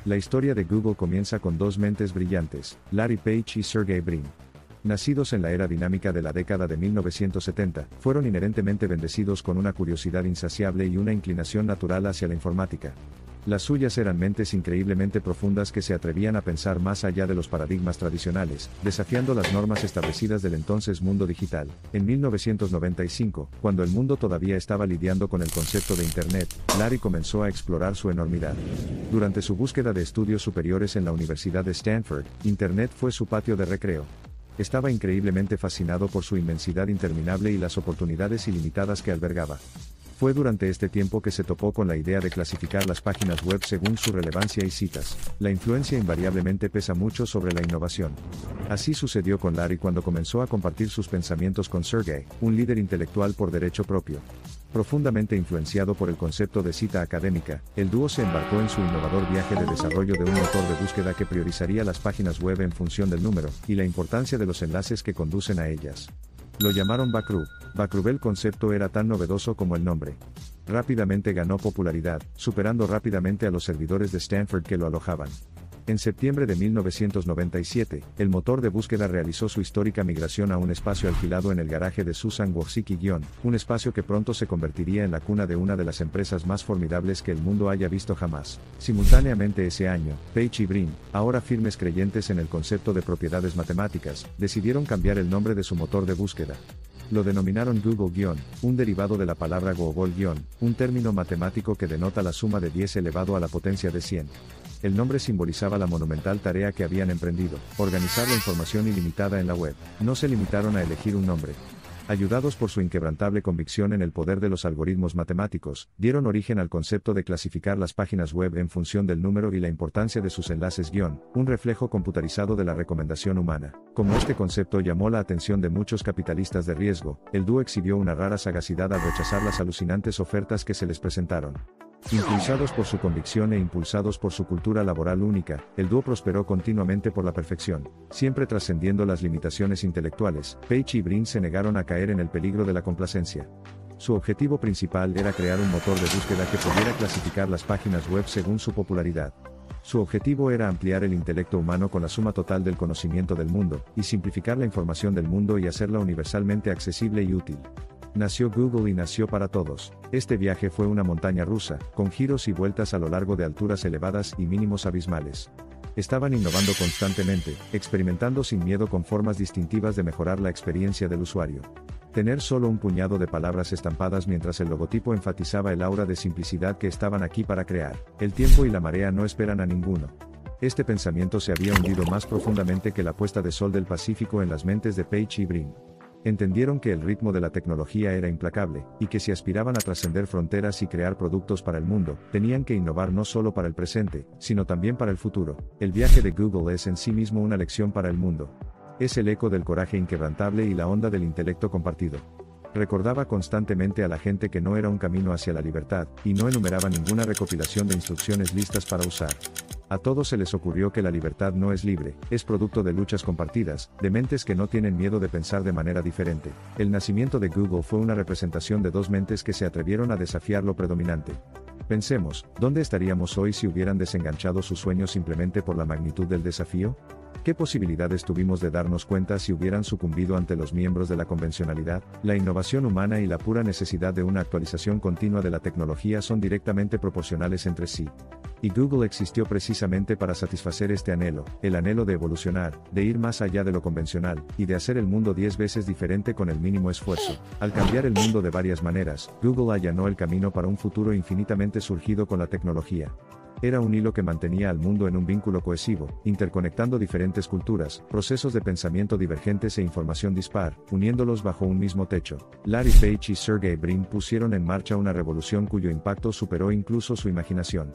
La historia de Google comienza con dos mentes brillantes, Larry Page y Sergey Brin. Nacidos en la era dinámica de la década de 1970, fueron inherentemente bendecidos con una curiosidad insaciable y una inclinación natural hacia la informática. Las suyas eran mentes increíblemente profundas que se atrevían a pensar más allá de los paradigmas tradicionales, desafiando las normas establecidas del entonces mundo digital. En 1995, cuando el mundo todavía estaba lidiando con el concepto de Internet, Larry comenzó a explorar su enormidad. Durante su búsqueda de estudios superiores en la Universidad de Stanford, Internet fue su patio de recreo. Estaba increíblemente fascinado por su inmensidad interminable y las oportunidades ilimitadas que albergaba. Fue durante este tiempo que se topó con la idea de clasificar las páginas web según su relevancia y citas. La influencia invariablemente pesa mucho sobre la innovación. Así sucedió con Larry cuando comenzó a compartir sus pensamientos con Sergey, un líder intelectual por derecho propio. Profundamente influenciado por el concepto de cita académica, el dúo se embarcó en su innovador viaje de desarrollo de un motor de búsqueda que priorizaría las páginas web en función del número, y la importancia de los enlaces que conducen a ellas. Lo llamaron Backrub. Backrub. El concepto era tan novedoso como el nombre. Rápidamente ganó popularidad, superando rápidamente a los servidores de Stanford que lo alojaban. En septiembre de 1997, el motor de búsqueda realizó su histórica migración a un espacio alquilado en el garaje de Susan Wojcicki, un espacio que pronto se convertiría en la cuna de una de las empresas más formidables que el mundo haya visto jamás. Simultáneamente ese año, Page y Brin, ahora firmes creyentes en el concepto de propiedades matemáticas, decidieron cambiar el nombre de su motor de búsqueda. Lo denominaron Google-, un derivado de la palabra Gogol-, un término matemático que denota la suma de 10 elevado a la potencia de 100. El nombre simbolizaba la monumental tarea que habían emprendido, organizar la información ilimitada en la web. No se limitaron a elegir un nombre. Ayudados por su inquebrantable convicción en el poder de los algoritmos matemáticos, dieron origen al concepto de clasificar las páginas web en función del número y la importancia de sus enlaces-, un reflejo computarizado de la recomendación humana. Como este concepto llamó la atención de muchos capitalistas de riesgo, el dúo exhibió una rara sagacidad al rechazar las alucinantes ofertas que se les presentaron. Impulsados por su convicción e impulsados por su cultura laboral única, el dúo prosperó continuamente por la perfección. Siempre trascendiendo las limitaciones intelectuales, Page y Brin se negaron a caer en el peligro de la complacencia. Su objetivo principal era crear un motor de búsqueda que pudiera clasificar las páginas web según su popularidad. Su objetivo era ampliar el intelecto humano con la suma total del conocimiento del mundo, y simplificar la información del mundo y hacerla universalmente accesible y útil. Nació Google y nació para todos. Este viaje fue una montaña rusa, con giros y vueltas a lo largo de alturas elevadas y mínimos abismales. Estaban innovando constantemente, experimentando sin miedo con formas distintivas de mejorar la experiencia del usuario. Tener solo un puñado de palabras estampadas mientras el logotipo enfatizaba el aura de simplicidad que estaban aquí para crear. El tiempo y la marea no esperan a ninguno. Este pensamiento se había hundido más profundamente que la puesta de sol del Pacífico en las mentes de Page y Brin. Entendieron que el ritmo de la tecnología era implacable, y que si aspiraban a trascender fronteras y crear productos para el mundo, tenían que innovar no solo para el presente, sino también para el futuro. El viaje de Google es en sí mismo una lección para el mundo. Es el eco del coraje inquebrantable y la onda del intelecto compartido. Recordaba constantemente a la gente que no era un camino hacia la libertad, y no enumeraba ninguna recopilación de instrucciones listas para usar. A todos se les ocurrió que la libertad no es libre, es producto de luchas compartidas, de mentes que no tienen miedo de pensar de manera diferente. El nacimiento de Google fue una representación de dos mentes que se atrevieron a desafiar lo predominante. Pensemos, ¿dónde estaríamos hoy si hubieran desenganchado sus sueños simplemente por la magnitud del desafío? ¿Qué posibilidades tuvimos de darnos cuenta si hubieran sucumbido ante los miembros de la convencionalidad? La innovación humana y la pura necesidad de una actualización continua de la tecnología son directamente proporcionales entre sí. Y Google existió precisamente para satisfacer este anhelo, el anhelo de evolucionar, de ir más allá de lo convencional, y de hacer el mundo 10 veces diferente con el mínimo esfuerzo. Al cambiar el mundo de varias maneras, Google allanó el camino para un futuro infinitamente surgido con la tecnología. Era un hilo que mantenía al mundo en un vínculo cohesivo, interconectando diferentes culturas, procesos de pensamiento divergentes e información dispar, uniéndolos bajo un mismo techo. Larry Page y Sergey Brin pusieron en marcha una revolución cuyo impacto superó incluso su imaginación.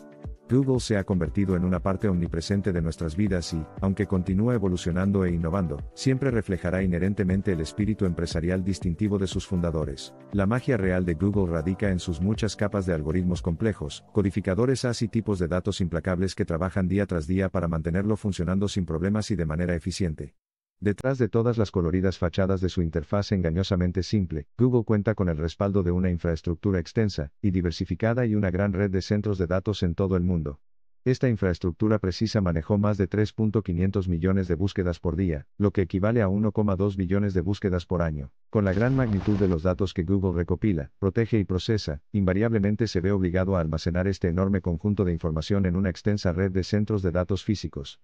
Google se ha convertido en una parte omnipresente de nuestras vidas y, aunque continúa evolucionando e innovando, siempre reflejará inherentemente el espíritu empresarial distintivo de sus fundadores. La magia real de Google radica en sus muchas capas de algoritmos complejos, codificadores AS y tipos de datos implacables que trabajan día tras día para mantenerlo funcionando sin problemas y de manera eficiente. Detrás de todas las coloridas fachadas de su interfaz engañosamente simple, Google cuenta con el respaldo de una infraestructura extensa y diversificada y una gran red de centros de datos en todo el mundo. Esta infraestructura precisa manejó más de 3.500 millones de búsquedas por día, lo que equivale a 1,2 billones de búsquedas por año. Con la gran magnitud de los datos que Google recopila, protege y procesa, invariablemente se ve obligado a almacenar este enorme conjunto de información en una extensa red de centros de datos físicos.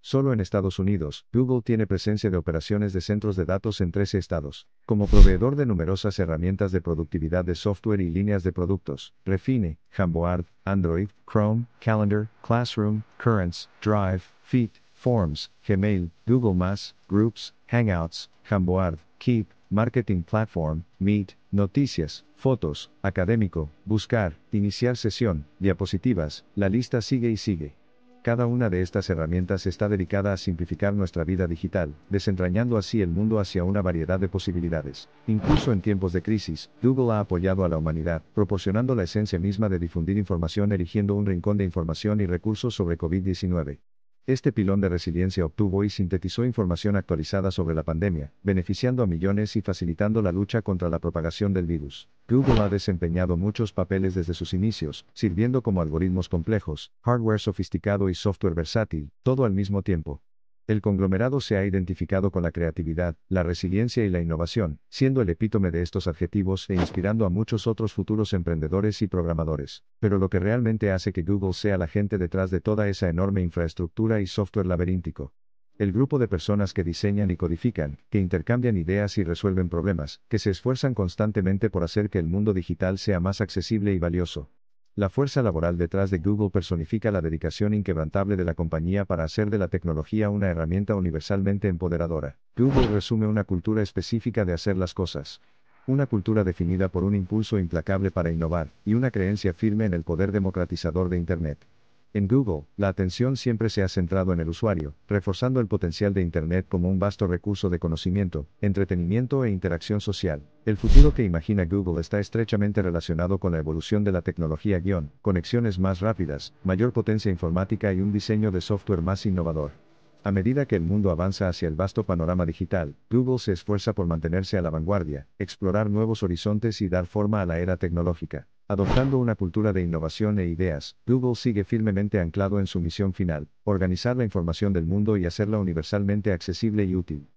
Solo en Estados Unidos, Google tiene presencia de operaciones de centros de datos en 13 estados. Como proveedor de numerosas herramientas de productividad de software y líneas de productos, Refine, Jamboard, Android, Chrome, Calendar, Classroom, Currents, Drive, Feed, Forms, Gmail, Google+, Groups, Hangouts, Jamboard, Keep, Marketing Platform, Meet, Noticias, Fotos, Académico, Buscar, Iniciar sesión, Diapositivas, la lista sigue y sigue. Cada una de estas herramientas está dedicada a simplificar nuestra vida digital, desentrañando así el mundo hacia una variedad de posibilidades. Incluso en tiempos de crisis, Google ha apoyado a la humanidad, proporcionando la esencia misma de difundir información erigiendo un rincón de información y recursos sobre COVID-19. Este pilón de resiliencia obtuvo y sintetizó información actualizada sobre la pandemia, beneficiando a millones y facilitando la lucha contra la propagación del virus. Google ha desempeñado muchos papeles desde sus inicios, sirviendo como algoritmos complejos, hardware sofisticado y software versátil, todo al mismo tiempo. El conglomerado se ha identificado con la creatividad, la resiliencia y la innovación, siendo el epítome de estos adjetivos e inspirando a muchos otros futuros emprendedores y programadores. Pero lo que realmente hace que Google sea la gente detrás de toda esa enorme infraestructura y software laberíntico. El grupo de personas que diseñan y codifican, que intercambian ideas y resuelven problemas, que se esfuerzan constantemente por hacer que el mundo digital sea más accesible y valioso. La fuerza laboral detrás de Google personifica la dedicación inquebrantable de la compañía para hacer de la tecnología una herramienta universalmente empoderadora. Google resume una cultura específica de hacer las cosas. Una cultura definida por un impulso implacable para innovar, y una creencia firme en el poder democratizador de Internet. En Google, la atención siempre se ha centrado en el usuario, reforzando el potencial de Internet como un vasto recurso de conocimiento, entretenimiento e interacción social. El futuro que imagina Google está estrechamente relacionado con la evolución de la tecnología conexiones más rápidas, mayor potencia informática y un diseño de software más innovador. A medida que el mundo avanza hacia el vasto panorama digital, Google se esfuerza por mantenerse a la vanguardia, explorar nuevos horizontes y dar forma a la era tecnológica. Adoptando una cultura de innovación e ideas, Google sigue firmemente anclado en su misión final, organizar la información del mundo y hacerla universalmente accesible y útil.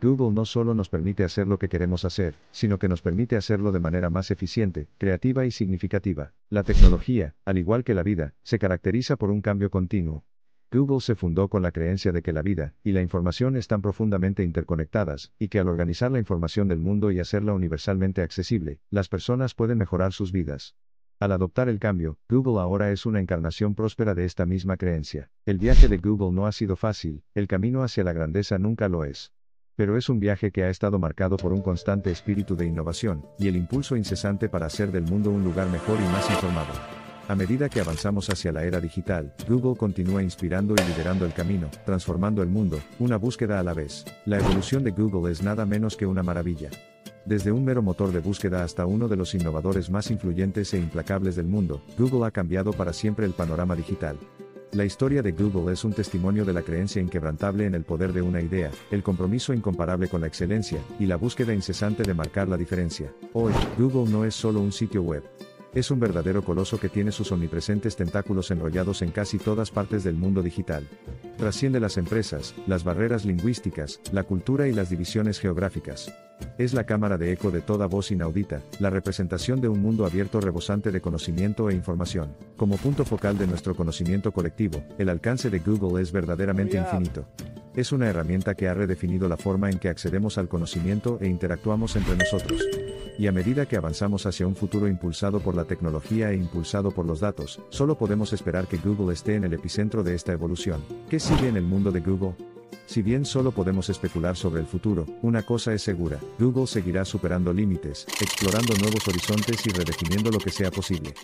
Google no solo nos permite hacer lo que queremos hacer, sino que nos permite hacerlo de manera más eficiente, creativa y significativa. La tecnología, al igual que la vida, se caracteriza por un cambio continuo. Google se fundó con la creencia de que la vida y la información están profundamente interconectadas, y que al organizar la información del mundo y hacerla universalmente accesible, las personas pueden mejorar sus vidas. Al adoptar el cambio, Google ahora es una encarnación próspera de esta misma creencia. El viaje de Google no ha sido fácil, el camino hacia la grandeza nunca lo es. Pero es un viaje que ha estado marcado por un constante espíritu de innovación, y el impulso incesante para hacer del mundo un lugar mejor y más informado. A medida que avanzamos hacia la era digital, Google continúa inspirando y liderando el camino, transformando el mundo, una búsqueda a la vez. La evolución de Google es nada menos que una maravilla. Desde un mero motor de búsqueda hasta uno de los innovadores más influyentes e implacables del mundo, Google ha cambiado para siempre el panorama digital. La historia de Google es un testimonio de la creencia inquebrantable en el poder de una idea, el compromiso incomparable con la excelencia, y la búsqueda incesante de marcar la diferencia. Hoy, Google no es solo un sitio web. Es un verdadero coloso que tiene sus omnipresentes tentáculos enrollados en casi todas partes del mundo digital. Trasciende las empresas, las barreras lingüísticas, la cultura y las divisiones geográficas. Es la cámara de eco de toda voz inaudita, la representación de un mundo abierto rebosante de conocimiento e información. Como punto focal de nuestro conocimiento colectivo, el alcance de Google es verdaderamente infinito. Es una herramienta que ha redefinido la forma en que accedemos al conocimiento e interactuamos entre nosotros. Y a medida que avanzamos hacia un futuro impulsado por la tecnología e impulsado por los datos, solo podemos esperar que Google esté en el epicentro de esta evolución. ¿Qué sigue en el mundo de Google? Si bien solo podemos especular sobre el futuro, una cosa es segura: Google seguirá superando límites, explorando nuevos horizontes y redefiniendo lo que sea posible.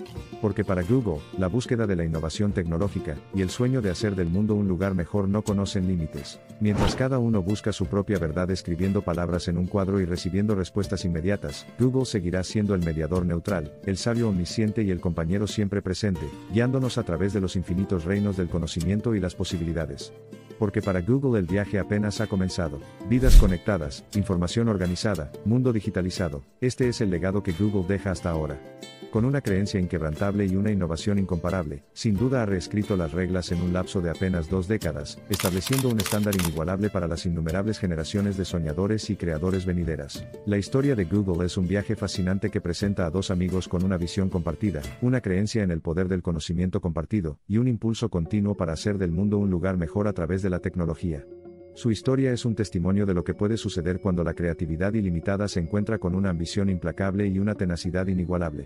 Porque para Google, la búsqueda de la innovación tecnológica y el sueño de hacer del mundo un lugar mejor no conocen límites. Mientras cada uno busca su propia verdad escribiendo palabras en un cuadro y recibiendo respuestas inmediatas, Google seguirá siendo el mediador neutral, el sabio omnisciente y el compañero siempre presente, guiándonos a través de los infinitos reinos del conocimiento y las posibilidades. Porque para Google el viaje apenas ha comenzado. Vidas conectadas, información organizada, mundo digitalizado, este es el legado que Google deja hasta ahora. Con una creencia inquebrantable y una innovación incomparable, sin duda ha reescrito las reglas en un lapso de apenas 2 décadas, estableciendo un estándar inigualable para las innumerables generaciones de soñadores y creadores venideras. La historia de Google es un viaje fascinante que presenta a dos amigos con una visión compartida, una creencia en el poder del conocimiento compartido, y un impulso continuo para hacer del mundo un lugar mejor a través de la tecnología. Su historia es un testimonio de lo que puede suceder cuando la creatividad ilimitada se encuentra con una ambición implacable y una tenacidad inigualable.